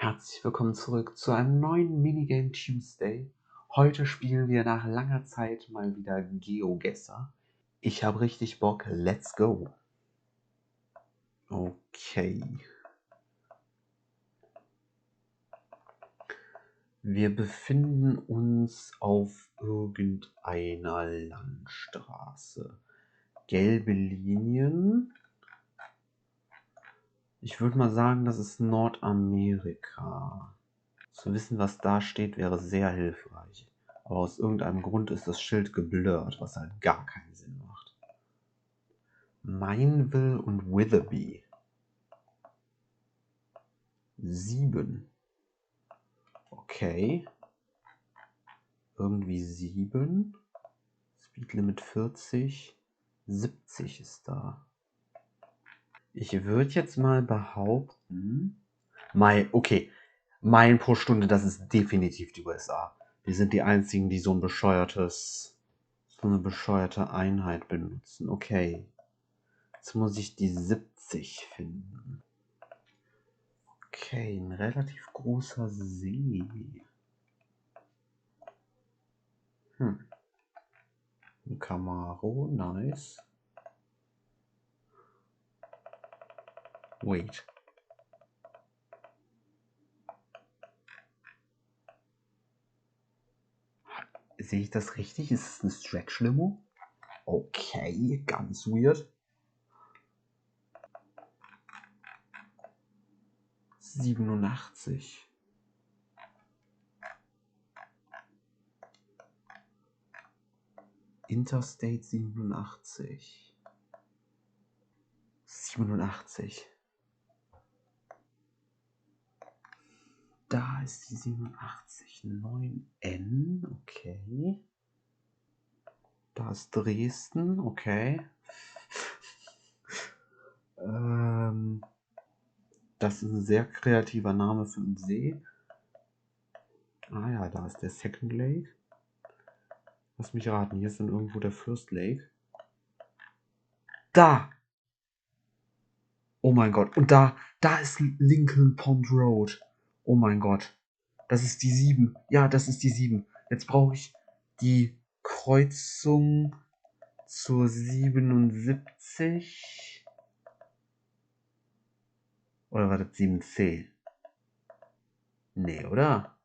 Herzlich willkommen zurück zu einem neuen Minigame Tuesday. Heute spielen wir nach langer Zeit mal wieder GeoGuessr. Ich habe richtig Bock, let's go. Okay. Wir befinden uns auf irgendeiner Landstraße. Gelbe Linien. Ich würde mal sagen, das ist Nordamerika. Zu wissen, was da steht, wäre sehr hilfreich. Aber aus irgendeinem Grund ist das Schild geblurrt, was halt gar keinen Sinn macht. Mineville und Witherby. 7. Okay. Irgendwie 7. Speedlimit 40. 70 ist da. Ich würde jetzt mal behaupten... Okay. Meilen pro Stunde, das ist definitiv die USA. Wir sind die einzigen, die so eine bescheuerte Einheit benutzen. Okay. Jetzt muss ich die 70 finden. Okay, ein relativ großer See. Ein Camaro, nice. Wait. Sehe ich das richtig? Ist es eine Stretch-Limo? Okay, ganz weird. 87. Interstate 87. 87. Da ist die 87. 9N, okay. Da ist Dresden, okay. Das ist ein sehr kreativer Name für einen See. Ah ja, da ist der Second Lake. Lass mich raten, hier ist dann irgendwo der First Lake. Da! Oh mein Gott. Und da ist Lincoln Pond Road. Oh mein Gott. Das ist die 7. Ja, das ist die 7. Jetzt brauche ich die Kreuzung zur 77. Oder war das 7C? Nee, oder?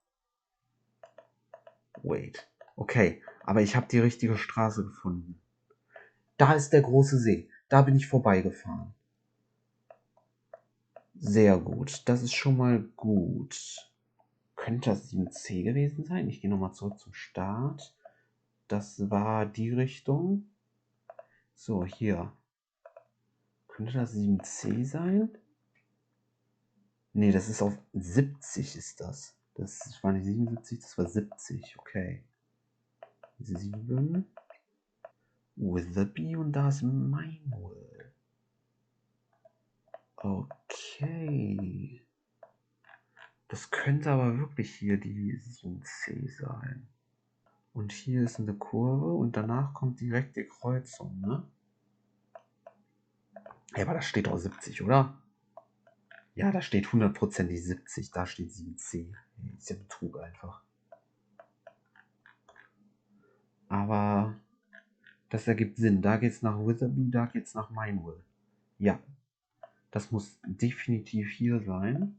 Wait. Okay, aber ich habe die richtige Straße gefunden. Da ist der große See. Da bin ich vorbeigefahren. Sehr gut. Das ist schon mal gut. Könnte das 7C gewesen sein? Ich gehe nochmal zurück zum Start. Das war die Richtung. So, hier. Könnte das 7C sein? Nee, das ist auf 70 ist das. Das war nicht 77, das war 70. Okay. 7. Witherby und da ist Mineville. Okay. Das könnte aber wirklich hier die 7C sein. Und hier ist eine Kurve und danach kommt direkt die Kreuzung, ne? Ja, aber da steht auch 70, oder? Ja, da steht 100%ig 70, da steht 7C. Ist ja Betrug einfach. Aber das ergibt Sinn. Da geht's nach Witherby, da geht's nach Mineville. Ja, das muss definitiv hier sein.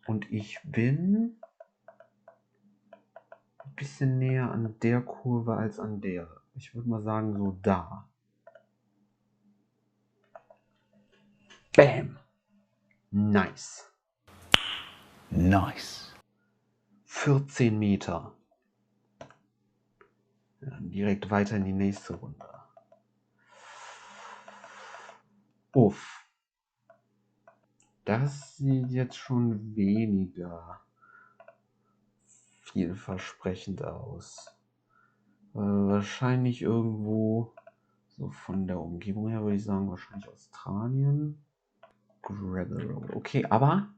Und ich bin ein bisschen näher an der Kurve als an der. Ich würde mal sagen, so da. Bam! Nice. Nice. 14 Meter. Ja, direkt weiter in die nächste Runde. Uff. Das sieht jetzt schon weniger vielversprechend aus. Wahrscheinlich irgendwo, so von der Umgebung her würde ich sagen, wahrscheinlich Australien. Gravel Road. Okay, aber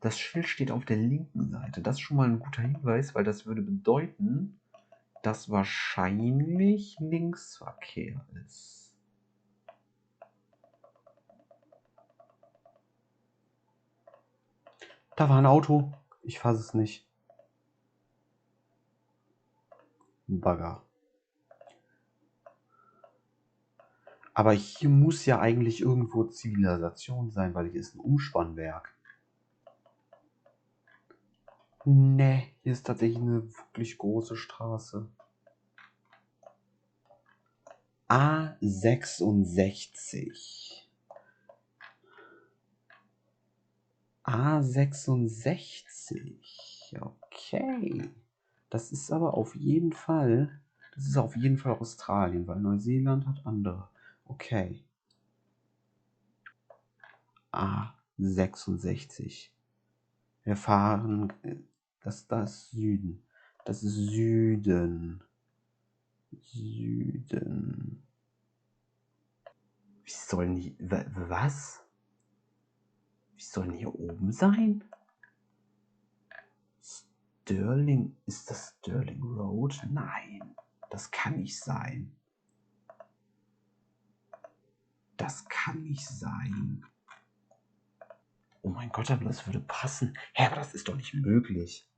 das Schild steht auf der linken Seite. Das ist schon mal ein guter Hinweis, weil das würde bedeuten, dass wahrscheinlich Linksverkehr ist. Da war ein Auto. Ich fasse es nicht. Ein Bagger. Aber hier muss ja eigentlich irgendwo Zivilisation sein, weil hier ist ein Umspannwerk. Ne, hier ist tatsächlich eine wirklich große Straße. A66. A66. Okay. Das ist aber auf jeden Fall. Das ist auf jeden Fall Australien, weil Neuseeland hat andere. Okay. A66. Wir fahren. Das ist Süden. Das ist Süden. Süden. Wie sollen die. Was? Wie sollen hier oben sein? Stirling. Ist das Stirling Road? Nein. Das kann nicht sein. Das kann nicht sein. Oh mein Gott, aber das würde passen. Hä, aber das ist doch nicht möglich.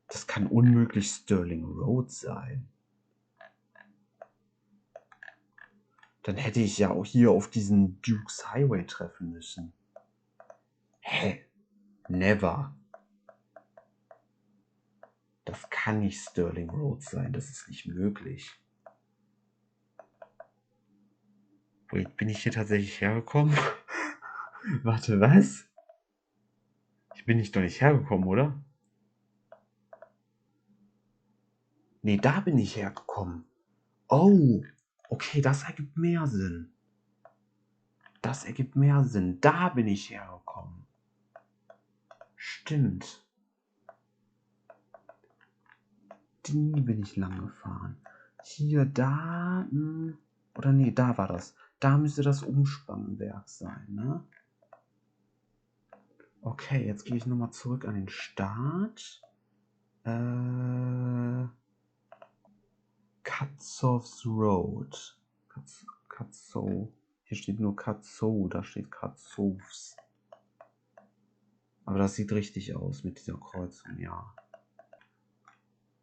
Das kann unmöglich Stirling Road sein. Dann hätte ich ja auch hier auf diesen Duke's Highway treffen müssen. Hä? Never. Das kann nicht Stirling Road sein. Das ist nicht möglich. Wait, bin ich hier tatsächlich hergekommen? Warte, was? Ich bin doch nicht hergekommen, oder? Nee, da bin ich hergekommen. Oh, okay, das ergibt mehr Sinn. Das ergibt mehr Sinn. Da bin ich hergekommen. Stimmt. Die bin ich lang gefahren. Hier, da. Oder nee, da war das. Da müsste das Umspannwerk sein, ne? Okay, jetzt gehe ich nochmal zurück an den Start. Cutsov's Road. Cutsow. Hier steht nur Cutsow, da steht Cutsov's. Aber das sieht richtig aus mit dieser Kreuzung, ja.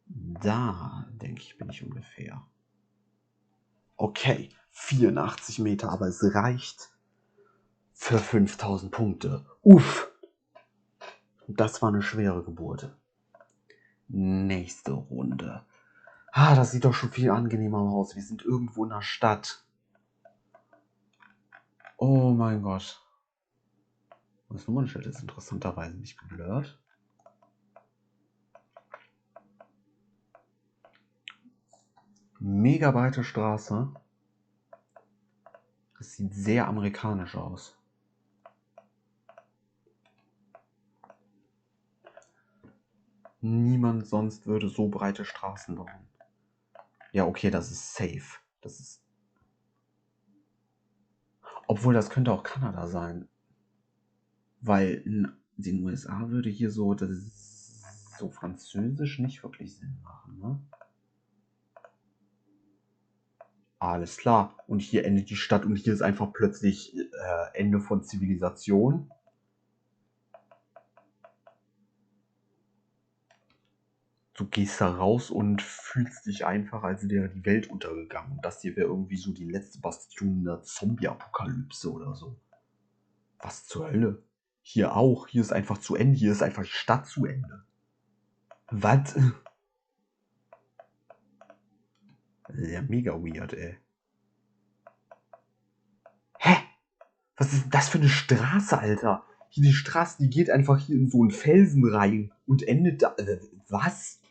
Da, denke ich, bin ich ungefähr. Okay, 84 Meter, aber es reicht für 5000 Punkte. Uff! Das war eine schwere Geburt. Nächste Runde. Das sieht doch schon viel angenehmer aus. Wir sind irgendwo in der Stadt. Oh mein Gott. Das Nummernschild ist interessanterweise nicht geblurrt. Mega breite Straße. Das sieht sehr amerikanisch aus. Niemand sonst würde so breite Straßen bauen. Ja, okay, das ist safe. Das ist. Obwohl, das könnte auch Kanada sein. Weil in den USA würde hier so, das ist so französisch nicht wirklich Sinn machen, ne? Alles klar. Und hier endet die Stadt und hier ist einfach plötzlich Ende von Zivilisation. Du gehst da raus und fühlst dich einfach, als wäre die Welt untergegangen. Und das hier wäre irgendwie so die letzte Bastion der Zombie-Apokalypse oder so. Was zur Hölle? Hier auch. Hier ist einfach zu Ende. Hier ist einfach die Stadt zu Ende. Was? Ja, mega weird, ey. Hä? Was ist denn das für eine Straße, Alter? Hier die Straße, die geht einfach hier in so einen Felsen rein und endet da. Was?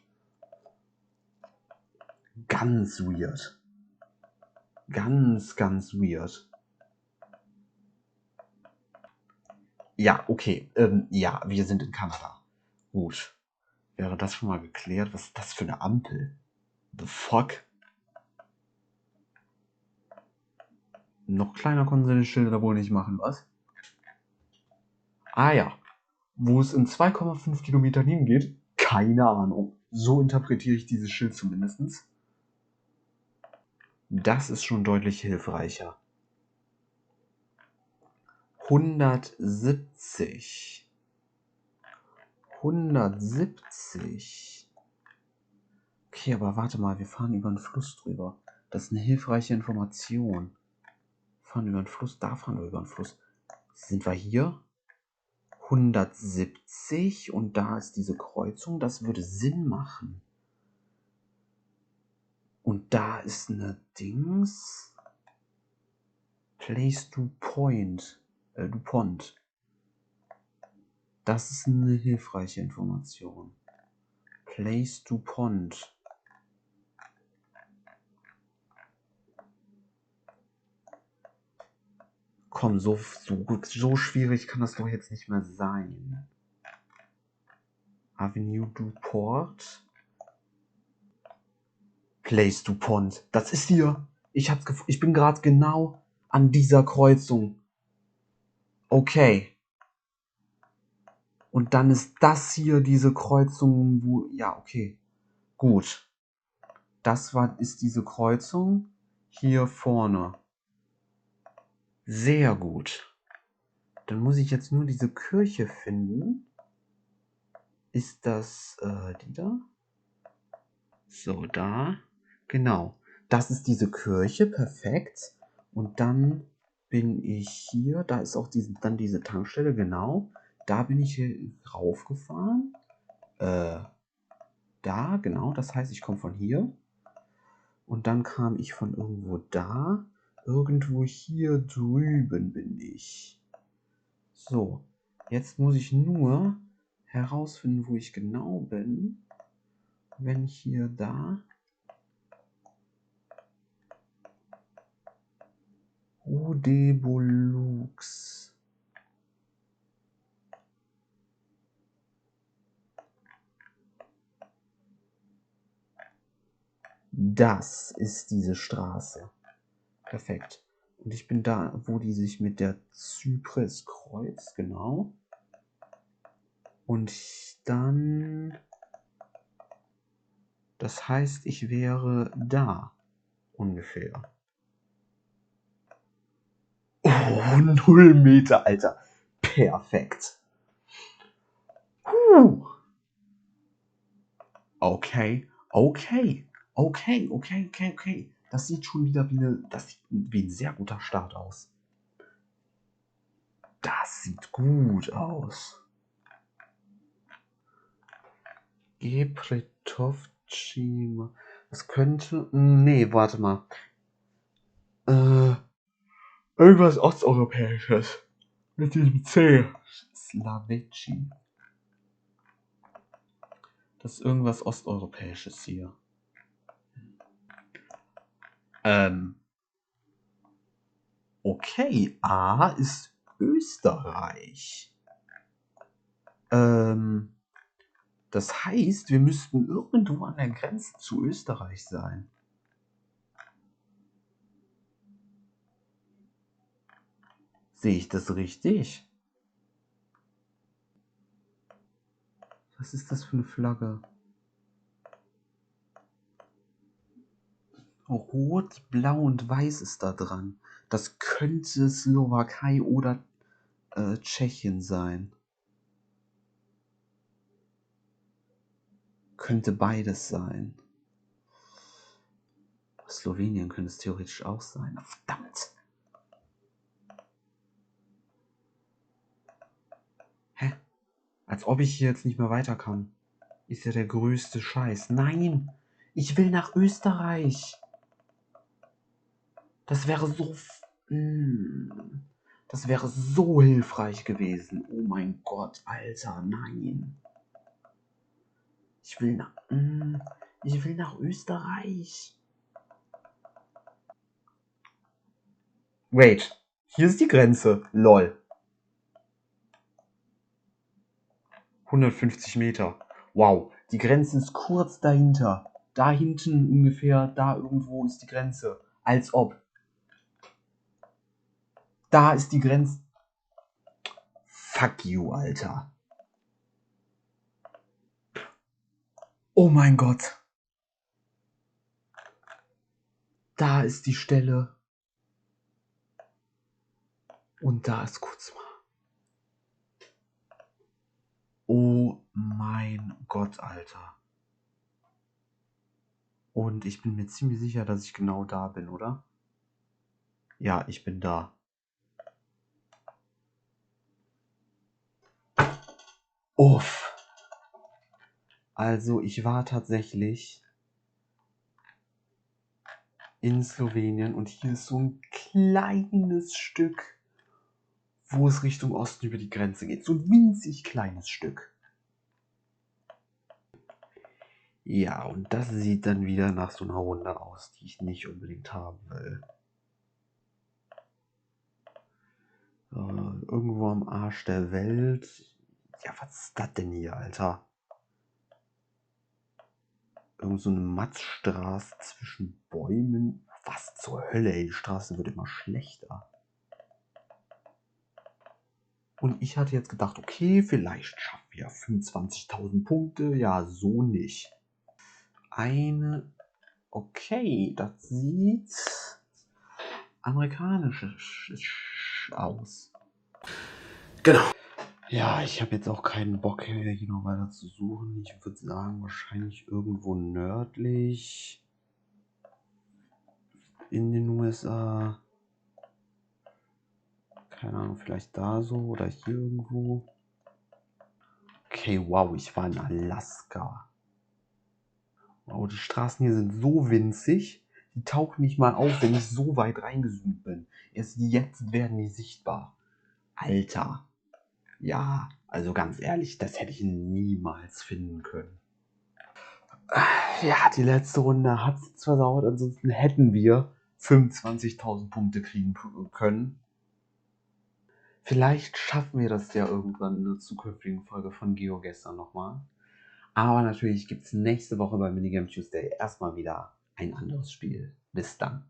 Ganz weird. Ganz, ganz weird. Ja, okay. Ja, wir sind in Kanada. Gut. Wäre das schon mal geklärt? Was ist das für eine Ampel? The fuck? Noch kleiner konnten sie den Schilder wohl nicht machen, was? Ah ja. Wo es in 2,5 Kilometern hingeht? Keine Ahnung. So interpretiere ich dieses Schild zumindest. Das ist schon deutlich hilfreicher. 170. 170. Okay, aber warte mal, wir fahren über einen Fluss drüber. Das ist eine hilfreiche Information. Wir fahren über einen Fluss, da fahren wir über einen Fluss. Sind wir hier? 170 und da ist diese Kreuzung, das würde Sinn machen. Und da ist eine Dings. Place to Point. DuPont. Das ist eine hilfreiche Information. Place to Pont. Komm, so schwierig kann das doch jetzt nicht mehr sein. Avenue du Port. Place du Pont. Das ist hier. Ich bin gerade genau an dieser Kreuzung. Okay. Und dann ist das hier diese Kreuzung, wo... Ja, okay. Gut. Ist diese Kreuzung hier vorne. Sehr gut. Dann muss ich jetzt nur diese Kirche finden. Ist das die da? So, da. Genau. Das ist diese Kirche. Perfekt. Und dann bin ich hier. Da ist auch dann diese Tankstelle. Genau. Da bin ich hier raufgefahren. Da, genau. Das heißt, ich komme von hier. Und dann kam ich von irgendwo da. Irgendwo hier drüben bin ich. So. Jetzt muss ich nur herausfinden, wo ich genau bin. Wenn ich hier da. Udebulux. Das ist diese Straße. Perfekt. Und ich bin da, wo die sich mit der Zypris kreuzt, genau. Und dann... Das heißt, ich wäre da. Ungefähr. Oh, 0 Meter, Alter. Perfekt. Okay. Das sieht schon wieder wie ein sehr guter Start aus. Das sieht gut aus. Gepretovtschima. Das könnte... Nee, warte mal. Irgendwas Osteuropäisches. Mit diesem C. Slaveci. Das ist irgendwas Osteuropäisches hier. Okay, A ist Österreich. Das heißt, wir müssten irgendwo an der Grenze zu Österreich sein. Sehe ich das richtig? Was ist das für eine Flagge? Rot, Blau und Weiß ist da dran. Das könnte Slowakei oder Tschechien sein. Könnte beides sein. Slowenien könnte es theoretisch auch sein. Verdammt! Hä? Als ob ich hier jetzt nicht mehr weiter kann. Ist ja der größte Scheiß. Nein! Ich will nach Österreich! Das wäre so... Das wäre so hilfreich gewesen. Oh mein Gott, Alter, nein. Ich will nach Österreich. Wait, hier ist die Grenze. Lol. 150 Meter. Wow, die Grenze ist kurz dahinter. Da hinten ungefähr, da irgendwo ist die Grenze. Als ob. Da ist die Grenze. Fuck you, Alter. Oh mein Gott. Da ist die Stelle. Und da ist Kuzma. Oh mein mein Gott, Alter. Und ich bin mir ziemlich sicher, dass ich genau da bin, oder? Ja, ich bin da. Uff. Also, ich war tatsächlich in Slowenien und hier ist so ein kleines Stück, wo es Richtung Osten über die Grenze geht. So ein winzig kleines Stück. Ja, und das sieht dann wieder nach so einer Runde aus, die ich nicht unbedingt haben will. Irgendwo am Arsch der Welt. Ja, was ist das denn hier, Alter? Irgend so eine Mattstraße zwischen Bäumen. Was zur Hölle, ey, die Straße wird immer schlechter. Und ich hatte jetzt gedacht, okay, vielleicht schaffen wir 25.000 Punkte. Ja, so nicht. Okay, das sieht amerikanisch aus. Genau. Ja, ich habe jetzt auch keinen Bock mehr, hier noch weiter zu suchen. Ich würde sagen, wahrscheinlich irgendwo nördlich in den USA. Keine Ahnung, vielleicht da so oder hier irgendwo. Okay, wow, ich war in Alaska. Wow, die Straßen hier sind so winzig, die tauchen nicht mal auf, wenn ich so weit reingezoomt bin. Erst jetzt werden die sichtbar. Alter. Ja, also ganz ehrlich, das hätte ich niemals finden können. Ja, die letzte Runde hat es versaut, ansonsten hätten wir 25.000 Punkte kriegen können. Vielleicht schaffen wir das ja irgendwann in einer zukünftigen Folge von GeoGestern nochmal. Aber natürlich gibt es nächste Woche bei Minigame Tuesday erstmal wieder ein anderes Spiel. Bis dann.